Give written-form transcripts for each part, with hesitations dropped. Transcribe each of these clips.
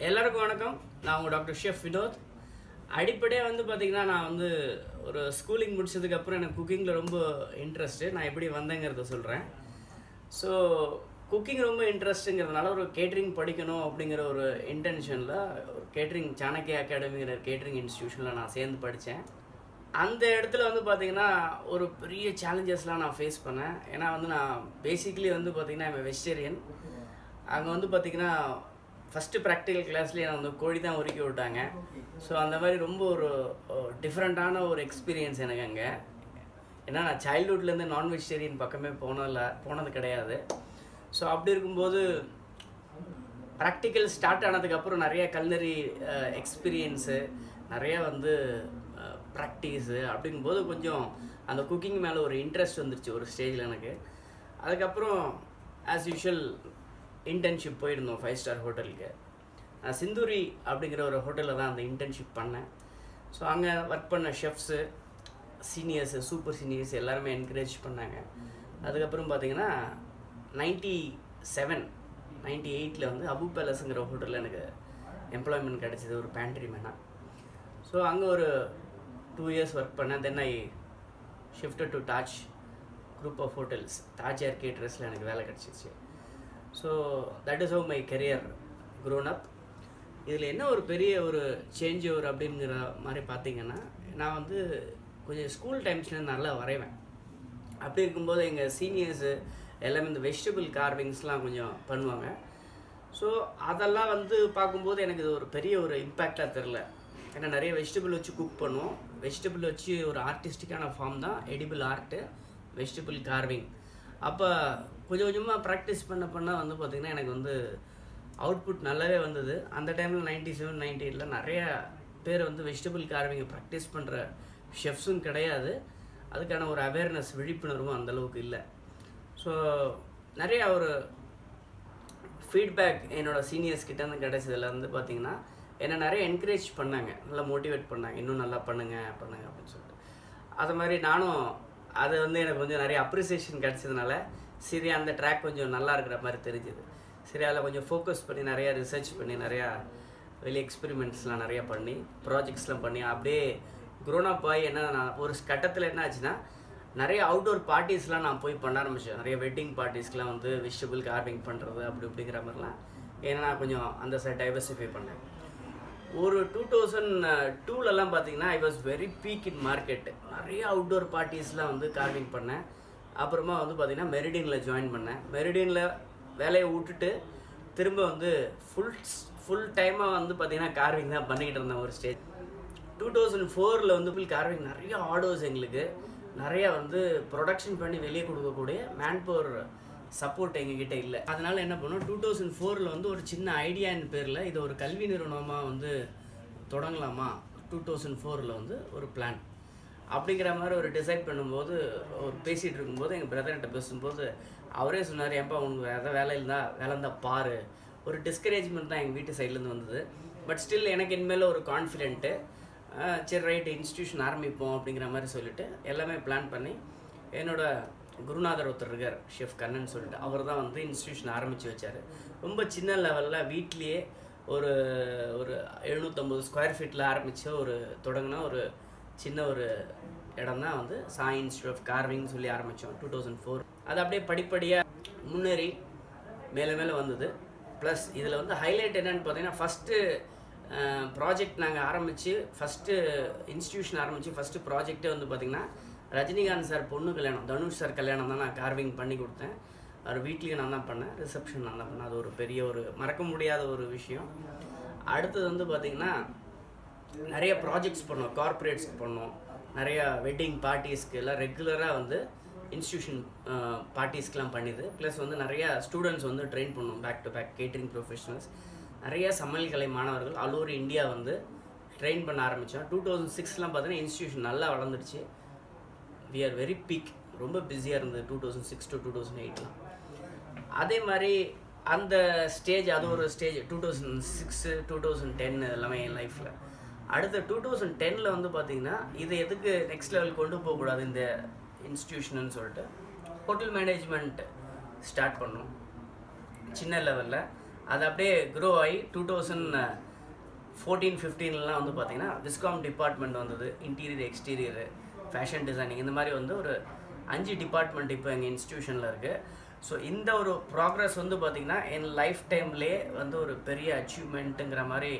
எல்லாருக்கும் வணக்கம். நான் உங்கள் டாக்டர் ஷெஃப் வினோத். அடிப்படையாக பார்த்திங்கன்னா, நான் ஒரு ஸ்கூலிங் முடிச்சதுக்கப்புறம் எனக்கு குக்கிங்கில் ரொம்ப இன்ட்ரெஸ்ட்டு. நான் எப்படி வந்தேங்கிறத சொல்கிறேன். ஸோ குக்கிங் ரொம்ப இன்ட்ரெஸ்ட்டுங்கிறதுனால ஒரு கேட்ரிங் படிக்கணும் அப்படிங்கிற ஒரு இன்டென்ஷனில் ஒரு கேட்ரிங் சாணக்கிய அகாடமிங்கிற கேட்ரிங் இன்ஸ்டியூஷனில் நான் சேர்ந்து படித்தேன். அந்த இடத்துல பார்த்திங்கன்னா ஒரு பெரிய சேலஞ்சஸ்லாம் நான் ஃபேஸ் பண்ணேன். ஏன்னா நான் பேசிக்கலி பார்த்திங்கன்னா வெஜிடேரியன். அங்கே பார்த்திங்கன்னா ஃபஸ்ட்டு ப்ராக்டிக்கல் கிளாஸ்லேயே நான் கோழி தான் உருக்கி விட்டாங்க. ஸோ அந்த மாதிரி ரொம்ப ஒரு டிஃப்ரெண்ட்டான ஒரு எக்ஸ்பீரியன்ஸ் எனக்கு அங்கே. ஏன்னா நான் சைல்ட்ஹுட்லேருந்து நான் வெஜிடேரியன் பக்கமே போனது கிடையாது. ஸோ அப்படி இருக்கும்போது ப்ராக்டிக்கல் ஸ்டார்ட் ஆனதுக்கப்புறம் நிறைய கல்னரி எக்ஸ்பீரியன்ஸு, நிறையா ப்ராக்டிஸு அப்படிங்கும்போது கொஞ்சம் அந்த குக்கிங் மேலே ஒரு இன்ட்ரெஸ்ட் வந்துருச்சு ஒரு ஸ்டேஜில் எனக்கு. அதுக்கப்புறம் ஆஸ் யூஷுவல் இன்டர்ன்ஷிப் போயிருந்தோம் 5 ஸ்டார் ஹோட்டலுக்கு. நான் சிந்தூரி அப்படிங்கிற ஒரு ஹோட்டலில் தான் அந்த இன்டர்ன்ஷிப் பண்ணேன். ஸோ அங்கே ஒர்க் பண்ண ஷெஃப்ஸு, சீனியர்ஸு, சூப்பர் சீனியர்ஸ் எல்லாருமே என்கரேஜ் பண்ணாங்க. அதுக்கப்புறம் பார்த்திங்கன்னா 97, 98 அபு பேலஸுங்கிற ஹோட்டலில் எனக்கு எம்ப்ளாய்மெண்ட் கிடச்சிது ஒரு பேண்ட்ரி மேனாக. ஸோ அங்கே ஒரு 2 இயர்ஸ் ஒர்க் பண்ணேன். Then I shifted to Taj group of hotels, Taj air கேட்டரர்ஸில் எனக்கு வேலை கிடச்சிச்சு. So that is how my career grown up. இதில் என்ன ஒரு பெரிய ஒரு சேஞ்ச் ஓவர் அப்படிங்கிற மாதிரி பார்த்திங்கன்னா, நான் கொஞ்சம் ஸ்கூல் டைம்ஸ்லேருந்து நல்லா வரைவேன். அப்படி இருக்கும்போது எங்கள் சீனியர்ஸு எல்லாமே இந்த வெஜிடபிள் கார்விங்ஸ்லாம் கொஞ்சம் பண்ணுவாங்க. ஸோ அதெல்லாம் பார்க்கும்போது எனக்கு இது ஒரு பெரிய ஒரு இம்பேக்டாக தெரில. ஏன்னா நிறைய வெஜிடபிள் வச்சு குக் பண்ணுவோம். வெஜிடபிள் வச்சு ஒரு ஆர்டிஸ்டிக்கான ஃபார்ம் தான் எடிபிள் ஆர்ட்டு, வெஜிடபிள் கார்விங். அப்போ கொஞ்சம் கொஞ்சமாக ப்ராக்டிஸ் பண்ண பார்த்திங்கன்னா எனக்கு அவுட்புட் நல்லாவே வந்தது. அந்த டைமில் 97, 98 நிறைய பேர் வெஜிடபிள் கார்விங்கை ப்ராக்டிஸ் பண்ணுற ஷெஃப்ஸும் கிடையாது. அதுக்கான ஒரு அவேர்னஸ், விழிப்புணர்வும் அந்தளவுக்கு இல்லை. ஸோ நிறையா ஒரு ஃபீட்பேக் என்னோடய சீனியர்ஸ் கிட்டேருந்து கிடைச்சதில் பார்த்திங்கன்னா என்னை நிறைய என்கரேஜ் பண்ணாங்க, நல்லா மோட்டிவேட் பண்ணாங்க, இன்னும் நல்லா பண்ணுங்கள் அப்படின்னு சொல்லிட்டு. அது மாதிரி நானும் அது எனக்கு கொஞ்சம் நிறைய அப்ரிசியேஷன் கிடச்சதுனால சரி அந்த ட்ராக் கொஞ்சம் நல்லா இருக்கிற மாதிரி தெரிஞ்சுது. சரி அதில் கொஞ்சம் ஃபோக்கஸ் பண்ணி நிறையா ரிசர்ச் பண்ணி நிறையா வெளியே எக்ஸ்பெரிமெண்ட்ஸ்லாம் நிறையா பண்ணி ப்ராஜெக்ட்ஸ்லாம் பண்ணி அப்படியே க்ரோனப் ஆகி நான் ஒரு கட்டத்தில் என்ன ஆச்சுன்னா நிறைய அவுட்டோர் பார்ட்டிஸ்லாம் நான் போய் பண்ண ஆரம்பித்தேன். நிறைய வெட்டிங் பார்ட்டிஸ்க்கெலாம் வெஜிடபிள் கார்விங் பண்ணுறது அப்படி இப்படிங்கிற மாதிரிலாம். ஏன்னா நான் கொஞ்சம் அந்த சைட் டைவர்சிஃபை பண்ணேன். ஒரு 2002லலாம் பார்த்திங்கன்னா I was very peak in market. நிறைய அவுட்டோர் பார்ட்டிஸ்லாம் கார்விங் பண்ணேன். அப்புறமா பார்த்திங்கன்னா மெரிடியனில் ஜாயின் பண்ணேன். மெரிடியனில் வேலையை விட்டுட்டு திரும்ப ஃபுல் டைமாக பார்த்திங்கன்னா கார்விங் தான் பண்ணிக்கிட்டு இருந்தேன் ஒரு ஸ்டேஜ். 2004 கார்விங் நிறைய ஆர்டர்ஸ், எங்களுக்கு நிறையா ப்ரொடக்ஷன் பண்ணி வெளியே கொடுக்கக்கூடிய மேன்பவர் சப்போர்ட் எங்ககிட்ட இல்லை. அதனால் என்ன பண்ணோம், 2004 ஒரு சின்ன ஐடியான்னு பேரில் இதை ஒரு கல்வி நிறுவனமாக தொடங்கலாமா 2004 ஒரு பிளான் அப்படிங்கிற மாதிரி ஒரு டிசைட் பண்ணும்போது ஒரு பேசிகிட்டு இருக்கும்போது எங்கள் பிரதர்கிட்ட பேசும்போது அவரே சொன்னார், ஏன்பா உனக்கு எதாவது வேலை இருந்தால் பாரு. ஒரு டிஸ்கரேஜ்மெண்ட் தான் எங்கள் வீட்டு சைட்லேருந்து வந்தது. பட் ஸ்டில் எனக்கு இனிமேல் ஒரு கான்ஃபிடென்ட்டு, சரி ரைட்டு இன்ஸ்டியூஷன் ஆரம்பிப்போம் அப்படிங்கிற மாதிரி சொல்லிவிட்டு எல்லாமே பிளான் பண்ணி என்னோடய குருநாதர் ஒருத்தர் இருக்கார், ஷெஃப் கண்ணன் சொல்லிட்டு, அவர் தான் இன்ஸ்டியூஷன் ஆரம்பித்து வச்சார். ரொம்ப சின்ன லெவலில் வீட்லேயே ஒரு 750 ஸ்கொயர் ஃபீட்டில் ஆரம்பித்த தொடங்கின ஒரு சின்ன ஒரு இடம் தான் சாய் இன்ஸ்டியூட் ஆஃப் கார்விங்னு சொல்லி ஆரம்பித்தோம் 2004. அது அப்படியே படிப்படியாக முன்னேறி மேலே வந்தது. ப்ளஸ் இதில் ஹைலைட் என்னென்னு பார்த்தீங்கன்னா, ஃபஸ்ட்டு ப்ராஜெக்ட் நாங்கள் ஆரம்பித்து ஃபஸ்ட்டு இன்ஸ்டியூஷன் ஆரம்பித்து ஃபஸ்ட்டு ப்ராஜெக்டே பார்த்திங்கன்னா ரஜினிகாந்த் சார் பொண்ணு கல்யாணம், தனுஷ் சார் கல்யாணம் தான் நான் கார்விங் பண்ணி கொடுத்தேன். அவர் வீட்லேயும் நான் தான் பண்ணேன், ரிசப்ஷன் நான் தான் பண்ணேன். அது ஒரு பெரிய ஒரு மறக்க முடியாத ஒரு விஷயம். அடுத்தது பார்த்திங்கன்னா நிறைய ப்ராஜெக்ட்ஸ் பண்ணோம், கார்ப்பரேட்ஸ்க்கு பண்ணோம், நிறையா வெட்டிங் பார்ட்டிஸ்க்கு எல்லாம் ரெகுலராக இன்ஸ்டியூஷன் பார்ட்டிஸ்க்கெலாம் பண்ணிது. ப்ளஸ் நிறையா ஸ்டூடெண்ட்ஸ் ட்ரெயின் பண்ணோம், back to back catering professionals. நிறையா சமையல் கலை மாணவர்கள் ஆல் ஓவர் இந்தியா ட்ரெயின் பண்ண ஆரம்பித்தோம். 2006 பார்த்தீங்கன்னா இன்ஸ்டியூஷன் நல்லா வளர்ந்துடுச்சு. வி ஆர் வெரி பீக், ரொம்ப பிஸியாக இருந்தது 2006 to 2008. அதே மாதிரி அந்த ஸ்டேஜ், அது ஒரு ஸ்டேஜ் 2006, 2010 எல்லாமே என் லைஃப்பில். அடுத்த 2010 பார்த்திங்கன்னா இதை எதுக்கு நெக்ஸ்ட் லெவல் கொண்டு போகக்கூடாது இந்த இன்ஸ்டியூஷன்னு சொல்லிட்டு ஹோட்டல் மேனேஜ்மெண்ட் ஸ்டார்ட் பண்ணோம் சின்ன லெவலில். அது அப்படியே க்ரோ ஆகி 2014-15 வந்து பார்த்திங்கன்னா விஸ்காம் டிபார்ட்மெண்ட் வந்தது. இன்டீரியர், எக்ஸ்டீரியரு, ஃபேஷன் டிசைனிங், இந்த மாதிரி வந்து ஒரு 5 டிபார்ட்மெண்ட் இப்போ எங்கள் இன்ஸ்டியூஷனில் இருக்குது. ஸோ இந்த ஒரு ப்ராக்ரஸ் வந்து பார்த்திங்கன்னா என் லைஃப் டைம்லேயே வந்து ஒரு பெரிய அச்சீவ்மெண்ட்டுங்கிற மாதிரி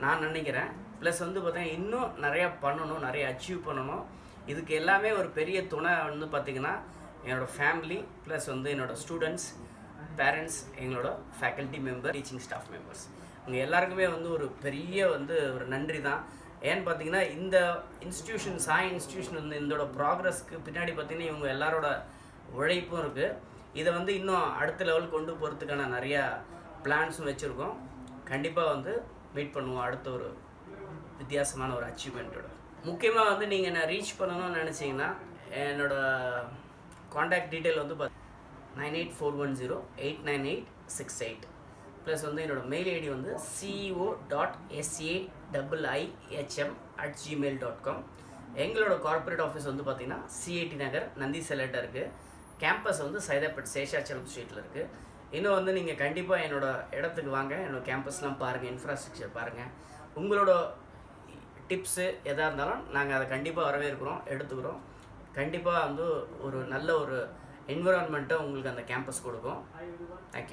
நான் நினைக்கிறேன். ப்ளஸ் வந்து பார்த்திங்கன்னா இன்னும் நிறையா பண்ணணும், நிறைய அச்சீவ் பண்ணணும். இதுக்கு எல்லாமே ஒரு பெரிய துணை வந்து பார்த்திங்கன்னா என்னோடய ஃபேமிலி, ப்ளஸ் வந்து என்னோடய ஸ்டூடெண்ட்ஸ், பேரண்ட்ஸ், எங்களோட faculty member, teaching staff members, இவங்க எல்லாருக்குமே வந்து ஒரு பெரிய வந்து ஒரு நன்றி தான். ஏன்னு பார்த்தீங்கன்னா இந்த இன்ஸ்டியூஷன், சாய் இன்ஸ்டியூஷன் வந்து இதோட ப்ராக்ரஸ்க்கு பின்னாடி பார்த்திங்கன்னா இவங்க எல்லாரோட உழைப்பும் இருக்குது. இதை வந்து இன்னும் அடுத்த லெவல் கொண்டு போகிறதுக்கான நிறையா பிளான்ஸும் வச்சுருக்கோம். கண்டிப்பாக வந்து வெயிட் பண்ணுவோம் அடுத்த ஒரு வித்தியாசமான ஒரு அச்சீவ்மெண்ட்டோட. முக்கியமாக வந்து நீங்கள் என்ன ரீச் பண்ணணும்னு நினச்சிங்கன்னா என்னோடய காண்டாக்ட் டீட்டெயில் வந்து 9841089868, ப்ளஸ் வந்து என்னோடய மெயில் ஐடி வந்து ceo.saiihm@gmail.com. எங்களோட கார்ப்பரேட் ஆஃபீஸ் வந்து பார்த்திங்கன்னா சிஐடி நகர், நந்தி செலட்டாக இருக்குது. கேம்பஸ் வந்து சைதாப்பேட் சேஷாச்சலம் ஸ்ட்ரீட்டில் இருக்குது. இன்னும் வந்து நீங்கள் கண்டிப்பாக என்னோடய இடத்துக்கு வாங்க, என்னோடய கேம்பஸ்லாம் பாருங்கள், இன்ஃப்ராஸ்ட்ரக்சர் பாருங்கள். உங்களோட டிப்ஸு எதாக இருந்தாலும் நாங்கள் அதை கண்டிப்பாக வரவேற்கிறோம், எடுத்துக்கிறோம். கண்டிப்பாக வந்து ஒரு நல்ல ஒரு என்விரான்மெண்ட்டை உங்களுக்கு அந்த கேம்பஸ் கொடுக்கும். தேங்க்யூ.